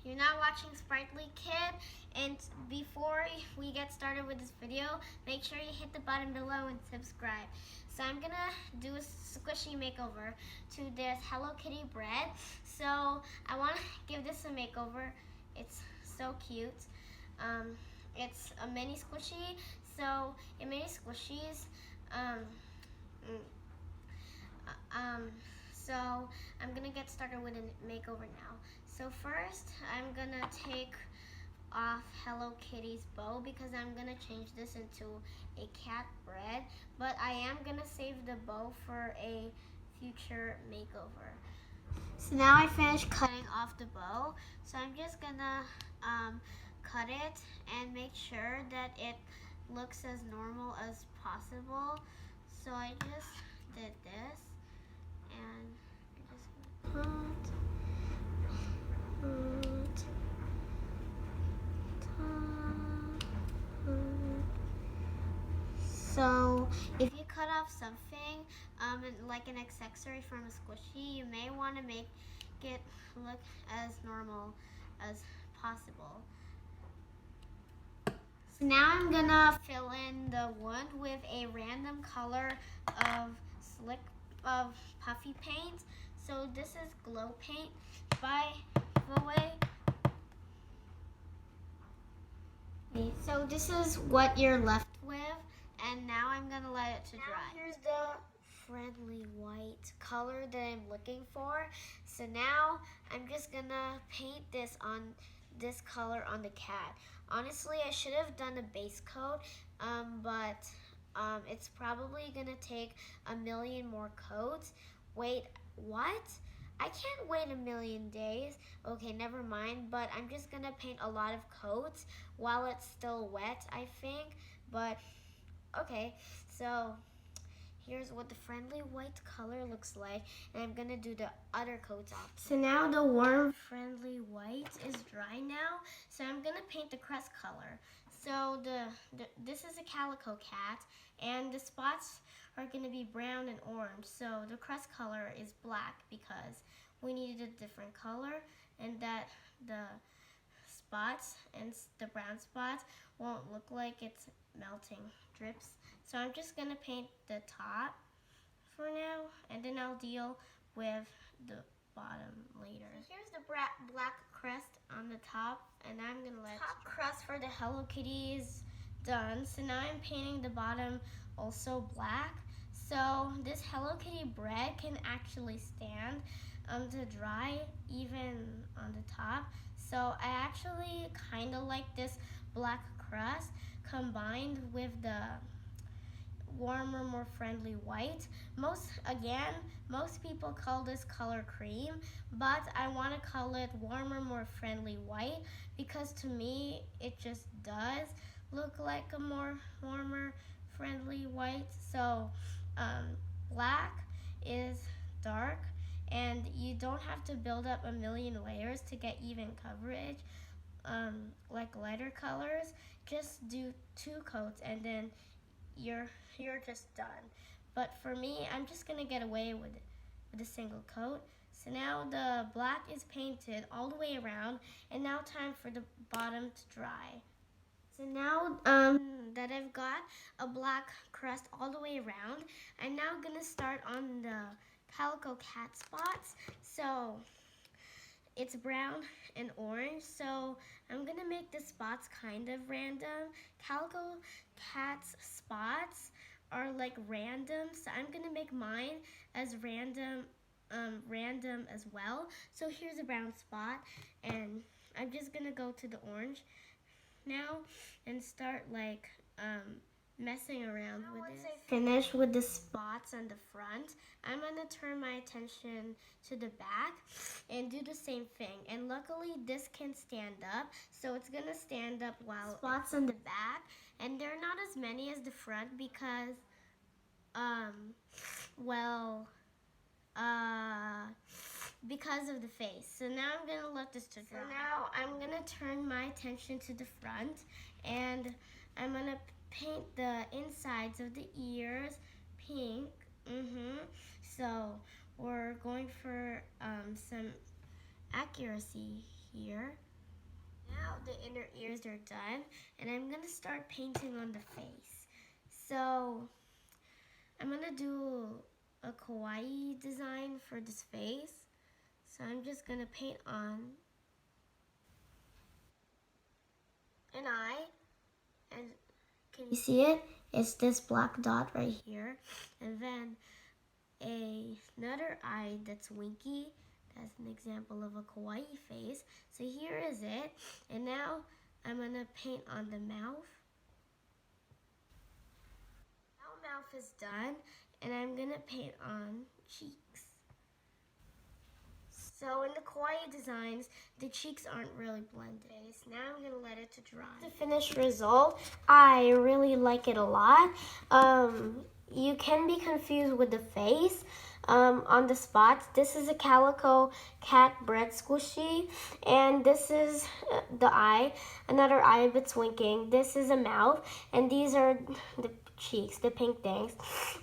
You're not watching Sprightly Kid, and before we get started with this video, make sure you hit the button below and subscribe. So I'm gonna do a squishy makeover to this Hello Kitty bread. So I want to give this a makeover. It's so cute. It's a mini squishy. So in mini squishies, so I'm gonna get started with a makeover now. So first, I'm gonna take off Hello Kitty's bow because I'm gonna change this into a cat bread, but I am gonna save the bow for a future makeover. So now I finished cutting off the bow, so I'm just gonna cut it and make sure that it looks as normal as possible. So I just did this, and I'm just gonna So if you cut off something, like an accessory from a squishy, you may want to make it look as normal as possible. So now I'm gonna fill in the wood with a random color of puffy paint. So this is glow paint by the way. So this is what you're left with, and now I'm gonna let it to dry. Here's the friendly white color that I'm looking for. So now I'm just gonna paint this on this color on the cat. Honestly, I should have done a base coat, but it's probably gonna take a million more coats. Wait, what? I can't wait a million days. Okay, never mind, but I'm just gonna paint a lot of coats while it's still wet, I think. But, okay, so here's what the friendly white color looks like, and I'm gonna do the other coats off. So now the warm friendly white is dry now, so I'm gonna paint the crust color. So this is a CALICOcat, and the spots are gonna be brown and orange. So the crust color is black because we needed a different color, and that the spots and the brown spots won't look like it's melting drips. So I'm just gonna paint the top for now, and then I'll deal with the bottom later. So here's the black crust on the top, and I'm gonna let top crust for the Hello Kitty is done. So now I'm painting the bottom also black. So this Hello Kitty bread can actually stand to dry even on the top. So I actually kind of like this black crust combined with the warmer, more friendly white. Most people call this color cream, but I want to call it warmer, more friendly white because to me it just does look like a more warmer, friendly white. So black is dark, and you don't have to build up a million layers to get even coverage like lighter colors. Just do 2 coats and then you're just done. But for me, I'm just gonna get away with a single coat. So now the black is painted all the way around, and now time for the bottom to dry. So now that I've got a black crust all the way around, I'm now gonna start on the CalicoCat spots. So it's brown and orange, so I'm gonna make the spots kind of random. CalicoCat's spots are like random, so I'm gonna make mine as random as well. So here's a brown spot, and I'm just gonna go to the orange now and start like messing around with it. Once I finish with the spots on the front, I'm gonna turn my attention to the back and do the same thing. And luckily this can stand up, so it's gonna stand up while spots on the back, and they're not as many as the front because because of the face. So now I'm gonna let this to dry. So now I'm gonna turn my attention to the front, and I'm gonna paint the insides of the ears pink. So we're going for some accuracy here. Now the inner ears are done, and I'm gonna start painting on the face. So I'm gonna do a kawaii design for this face. So I'm just gonna paint on an eye, and can you see it? It's this black dot right here, and then another eye that's winky. That's an example of a kawaii face. So here is it, and now I'm gonna paint on the mouth. Now mouth is done, and I'm gonna paint on cheeks. So in the kawaii designs, the cheeks aren't really blended. Now I'm gonna let it to dry. The finished result, I really like it a lot. You can be confused with the face. On the spots, this is a calico cat bread squishy, and this is the eye, another eye that's winking. This is a mouth, and these are the cheeks, the pink things.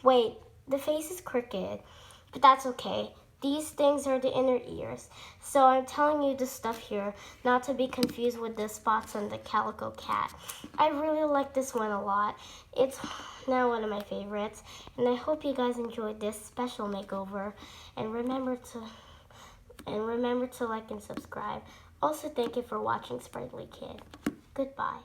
Wait, the face is crooked, but that's okay. These things are the inner ears. So I'm telling you this stuff here, not to be confused with the spots on the calico cat. I really like this one a lot. It's now one of my favorites. And I hope you guys enjoyed this special makeover. And remember to like and subscribe. Also, thank you for watching Sprightly Kid. Goodbye.